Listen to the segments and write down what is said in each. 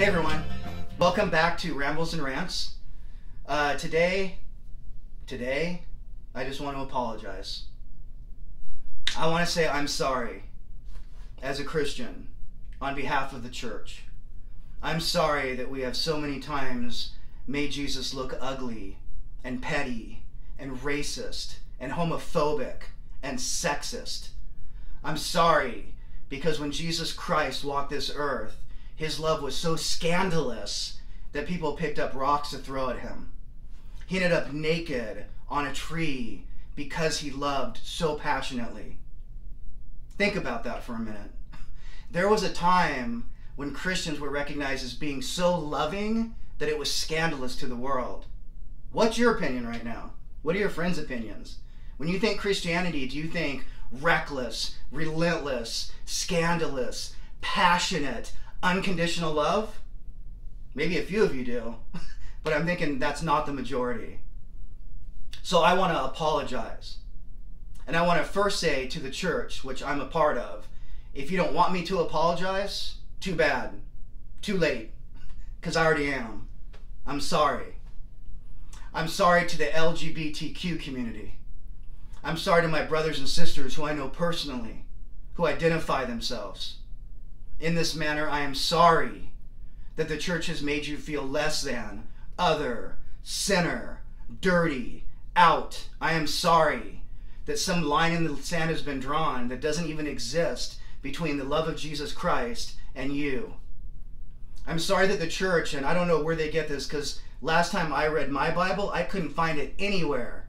Hey everyone, welcome back to Rambles and Rants. Today, I just want to apologize. I want to say I'm sorry as a Christian on behalf of the church. I'm sorry that we have so many times made Jesus look ugly and petty and racist and homophobic and sexist. I'm sorry because when Jesus Christ walked this earth, his love was so scandalous that people picked up rocks to throw at him. He ended up naked on a tree because he loved so passionately. Think about that for a minute. There was a time when Christians were recognized as being so loving that it was scandalous to the world. What's your opinion right now? What are your friends' opinions? When you think Christianity, do you think reckless, relentless, scandalous, passionate, unconditional love? Maybe a few of you do, but I'm thinking that's not the majority. So I want to apologize. And I want to first say to the church, which I'm a part of, if you don't want me to apologize, too bad. Too late. Because I already am. I'm sorry. I'm sorry to the LGBTQ community. I'm sorry to my brothers and sisters who I know personally, who identify themselves. In this manner, I am sorry that the church has made you feel less than, other, sinner, dirty, out. I am sorry that some line in the sand has been drawn that doesn't even exist between the love of Jesus Christ and you. I'm sorry that the church, and I don't know where they get this because last time I read my Bible, I couldn't find it anywhere.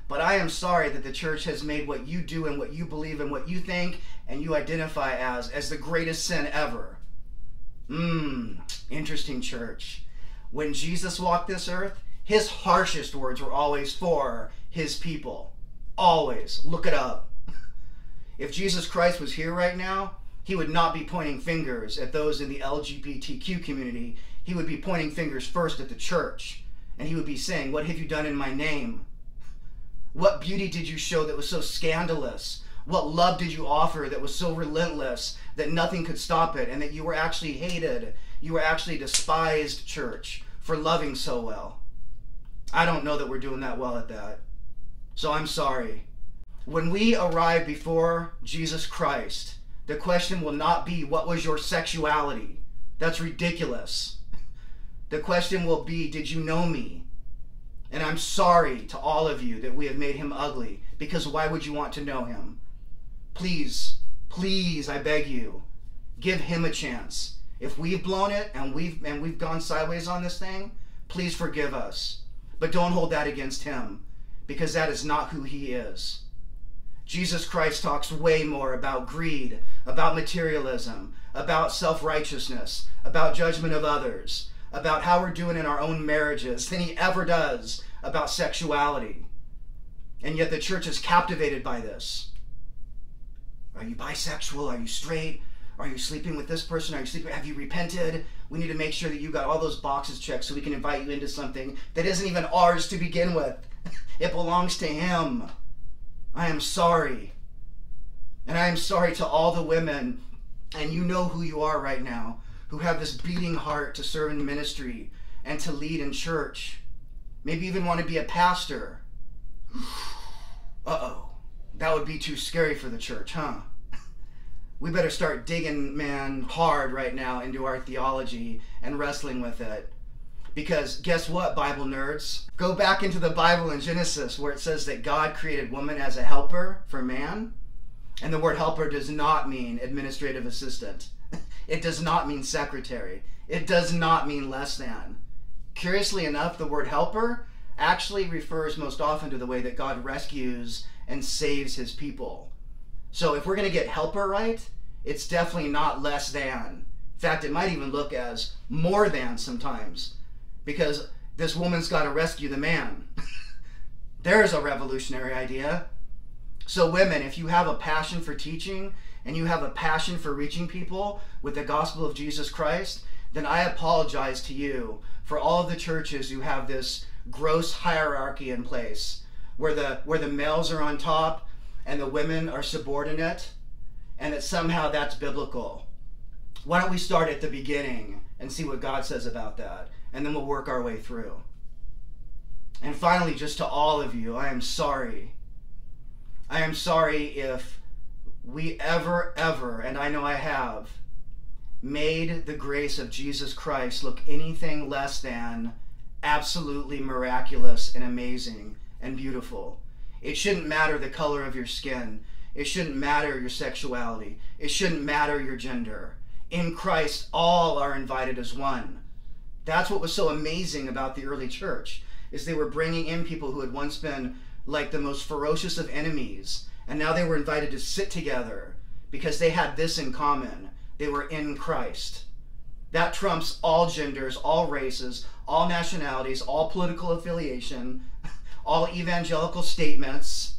But I am sorry that the church has made what you do and what you believe and what you think and you identify as the greatest sin ever. Interesting, church. When Jesus walked this earth, his harshest words were always for his people. Always. Look it up. If Jesus Christ was here right now, he would not be pointing fingers at those in the LGBTQ community. He would be pointing fingers first at the church. And he would be saying, what have you done in my name? What beauty did you show that was so scandalous? What love did you offer that was so relentless that nothing could stop it and that you were actually hated, you were actually despised, church, for loving so well? I don't know that we're doing that well at that. So I'm sorry. When we arrive before Jesus Christ, the question will not be, what was your sexuality? That's ridiculous. The question will be, did you know me? And I'm sorry to all of you that we have made him ugly, because why would you want to know him? Please, please, I beg you, give him a chance. If we've blown it and we've gone sideways on this thing, please forgive us. But don't hold that against him, because that is not who he is. Jesus Christ talks way more about greed, about materialism, about self-righteousness, about judgment of others, about how we're doing in our own marriages than he ever does about sexuality. And yet the church is captivated by this. Are you bisexual? Are you straight? Are you sleeping with this person? Are you sleeping? Have you repented? We need to make sure that you got all those boxes checked so we can invite you into something that isn't even ours to begin with. It belongs to him. I am sorry. And I am sorry to all the women, and you know who you are right now, who have this beating heart to serve in ministry and to lead in church. Maybe even want to be a pastor. Uh-oh. That would be too scary for the church, huh? We better start digging, man, hard right now into our theology and wrestling with it. Because guess what, Bible nerds? Go back into the Bible in Genesis where it says that God created woman as a helper for man. And the word helper does not mean administrative assistant. It does not mean secretary. It does not mean less than. Curiously enough, the word helper actually refers most often to the way that God rescues and saves his people. So if we're going to get helper right, it's definitely not less than. In fact, it might even look as more than sometimes, because this woman's got to rescue the man. There's a revolutionary idea. So women, if you have a passion for teaching and you have a passion for reaching people with the gospel of Jesus Christ, then I apologize to you for all of the churches who have this gross hierarchy in place where the males are on top and the women are subordinate, and that somehow that's biblical. Why don't we start at the beginning and see what God says about that, and then we'll work our way through. And finally, just to all of you, I am sorry. I am sorry if we ever, and I know I have, made the grace of Jesus Christ look anything less than absolutely miraculous and amazing and beautiful. It shouldn't matter the color of your skin. It shouldn't matter your sexuality. It shouldn't matter your gender. In Christ, all are invited as one. That's what was so amazing about the early church, is they were bringing in people who had once been like the most ferocious of enemies, and now they were invited to sit together because they had this in common. They were in Christ. That trumps all genders, all races, all nationalities, all political affiliation, all evangelical statements.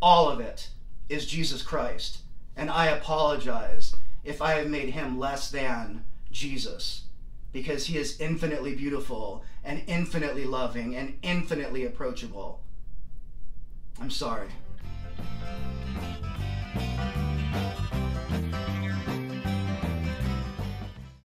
All of it is Jesus Christ. And I apologize if I have made him less than Jesus, because he is infinitely beautiful and infinitely loving and infinitely approachable. I'm sorry.